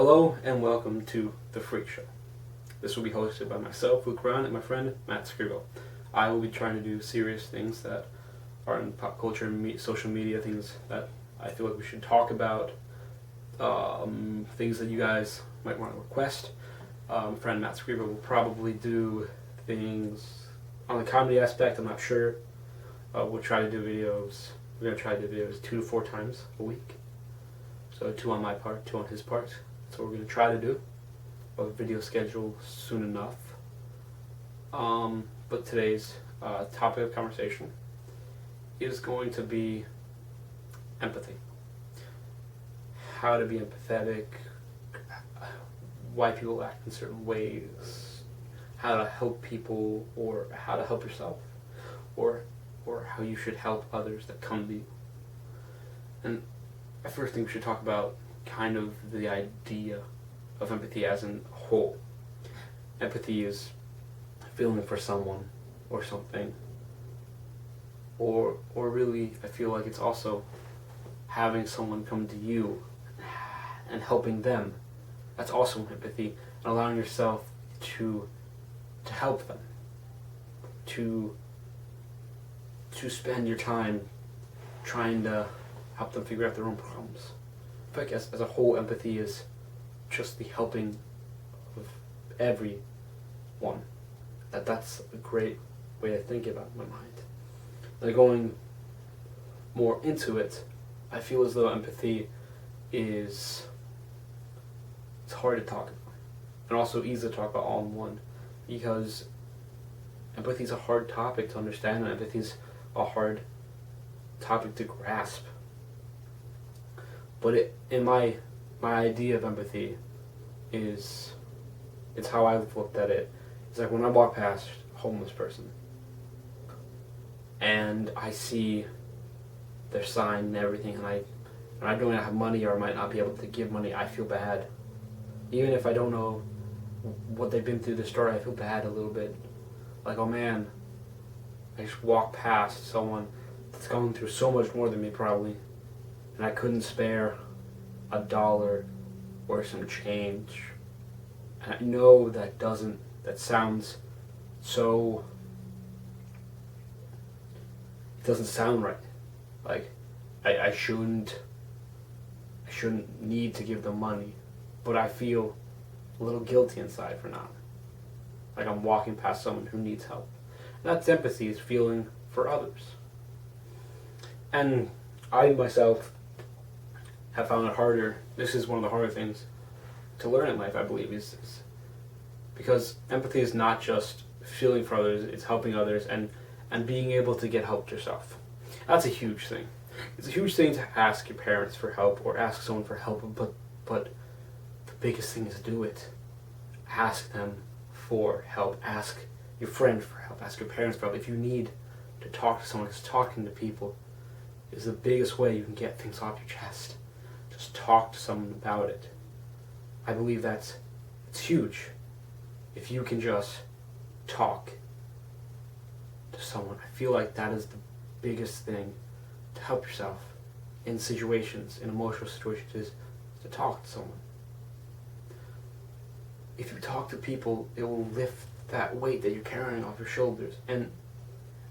Hello and welcome to The Freak Show. This will be hosted by myself, Luke Brown, and my friend, Matt Scribble. I will be trying to do serious things that are in pop culture and social media, things that I feel like we should talk about, things that you guys might want to request. Friend Matt Scribble will probably do things on the comedy aspect, I'm not sure. We'll try to do videos. We're going to try to do videos 2 to 4 times a week. So 2 on my part, 2 on his part. That's what we're going to try to do. We'll have a video schedule soon enough. But today's topic of conversation is going to be empathy. How to be empathetic, why people act in certain ways, how to help people, or how to help yourself, or how you should help others that come to you. And I first think we should talk about kind of the idea of empathy as a whole. Empathy is feeling for someone or something, or really I feel like it's also having someone come to you and helping them. That's also empathy, and allowing yourself to help them, to spend your time trying to help them figure out their own problems. I feel like as a whole, empathy is just the helping of everyone. That's a great way to think about it in my mind. Like going more into it, I feel as though empathy it's hard to talk about, and also easy to talk about all in one, because empathy is a hard topic to understand, and empathy is a hard topic to grasp. But in my idea of empathy it's how I've looked at it. It's like when I walk past a homeless person and I see their sign and everything, and I don't have money, or I might not be able to give money, I feel bad. Even if I don't know what they've been through the story, I feel bad a little bit. Like, oh man, I just walked past someone that's going through so much more than me probably, and I couldn't spare $1 or some change. And I know that sounds so, it doesn't sound right. Like, I shouldn't need to give them money, but I feel a little guilty inside for not. Like I'm walking past someone who needs help. And that's empathy, is feeling for others. And I myself have found it harder. This is one of the harder things to learn in life, I believe, is because empathy is not just feeling for others, it's helping others and being able to get help yourself. That's a huge thing. It's a huge thing to ask your parents for help or ask someone for help, but the biggest thing is to do it. Ask them for help. Ask your friend for help. Ask your parents for help. If you need to talk to someone, because talking to people is the biggest way you can get things off your chest. Just talk to someone about it. I believe it's huge. If you can just talk to someone, I feel like that is the biggest thing to help yourself in situations, in emotional situations, is to talk to someone. If you talk to people, it will lift that weight that you're carrying off your shoulders. And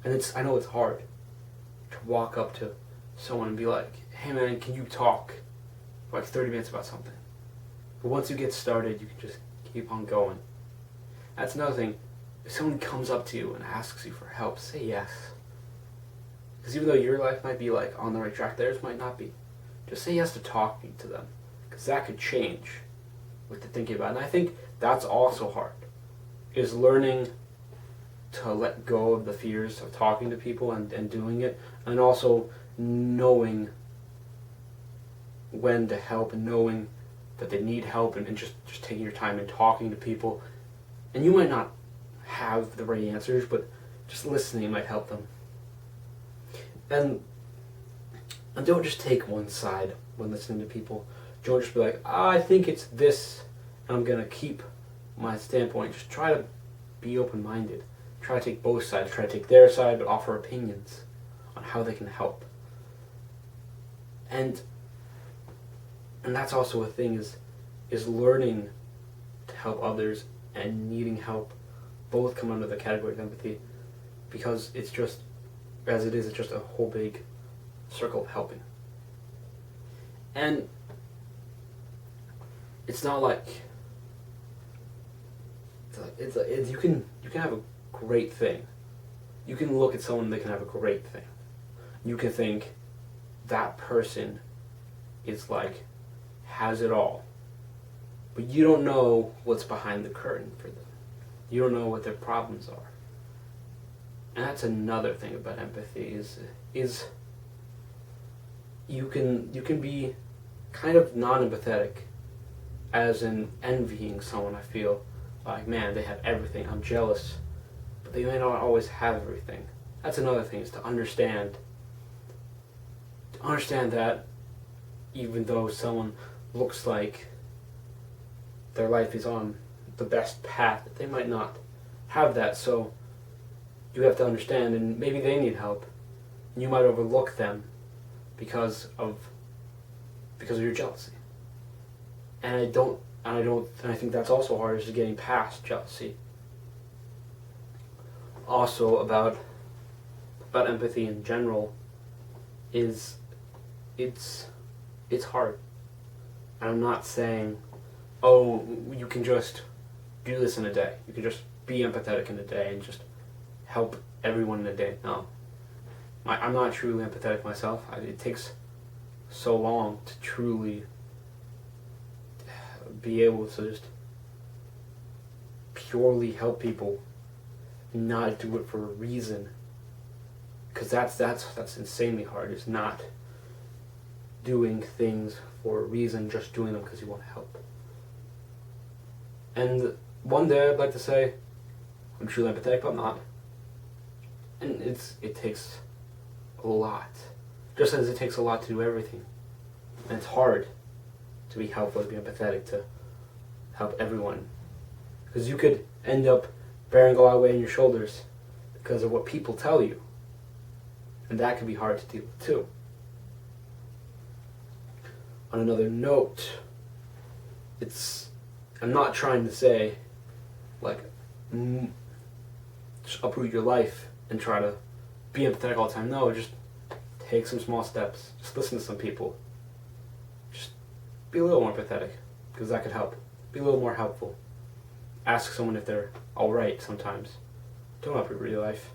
I know it's hard to walk up to someone and be like, hey man, can you talk for like 30 minutes about something? But once you get started, you can just keep on going. That's another thing. If someone comes up to you and asks you for help, say yes. Because even though your life might be like on the right track, theirs might not be. Just say yes to talking to them, because that could change what they're thinking about. And I think that's also hard, is learning to let go of the fears of talking to people and doing it, and also knowing when to help and knowing that they need help, and just taking your time and talking to people. And you might not have the right answers, but just listening might help them. And don't just take one side when listening to people. Don't just be like, I think it's this, and I'm going to keep my standpoint. Just try to be open-minded. Try to take both sides. Try to take their side, but offer opinions on how they can help. And that's also a thing, is is learning to help others and needing help both come under the category of empathy, because it's just, as it is, it's just a whole big circle of helping. And it's not like it's you can have a great thing. You can look at someone and they can have a great thing. You can think that person is like has it all, but you don't know what's behind the curtain for them. You don't know what their problems are. And that's another thing about empathy is you can be kind of non-empathetic, as in envying someone. I feel like, man, they have everything, I'm jealous, but they may not always have everything. That's another thing, is to understand that even though someone looks like their life is on the best path, that they might not have that. So you have to understand, and maybe they need help. You might overlook them because of your jealousy. And I think that's also hard, is getting past jealousy. Also about empathy in general is it's hard. And I'm not saying, oh, you can just do this in a day. You can just be empathetic in a day and just help everyone in a day. No. I'm not truly empathetic myself. It takes so long to truly be able to just purely help people and not do it for a reason. Because that's insanely hard, is not doing things for a reason, just doing them because you want to help. And one day I'd like to say I'm truly empathetic, but I'm not. And it takes a lot. Just as it takes a lot to do everything. And it's hard to be helpful, to be empathetic, to help everyone. Because you could end up bearing a lot of weight on your shoulders because of what people tell you. And that can be hard to deal with too. On another note, I'm not trying to say, like, just uproot your life and try to be empathetic all the time. No, just take some small steps. Just listen to some people. Just be a little more empathetic, because that could help. Be a little more helpful. Ask someone if they're alright sometimes. Don't uproot your life.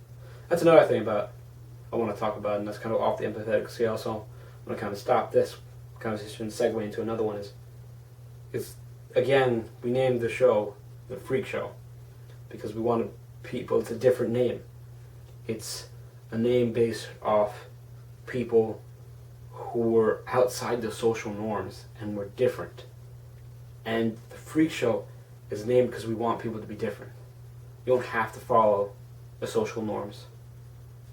That's another thing I want to talk about, and that's kind of off the empathetic scale, so I'm going to kind of stop this conversation and segue into another one. Is again, we named the show The Freak Show because we wanted people, it's a different name. It's a name based off people who were outside the social norms and were different. And The Freak Show is named because we want people to be different. You don't have to follow the social norms.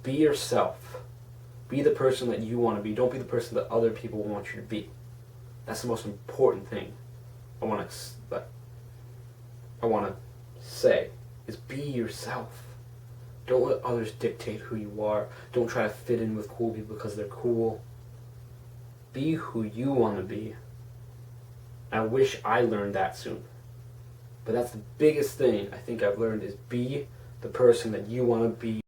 Be yourself. Be the person that you want to be. Don't be the person that other people want you to be. That's the most important thing I want to say, is be yourself. Don't let others dictate who you are. Don't try to fit in with cool people because they're cool. Be who you want to be. I wish I learned that soon. But that's the biggest thing I think I've learned, is be the person that you want to be.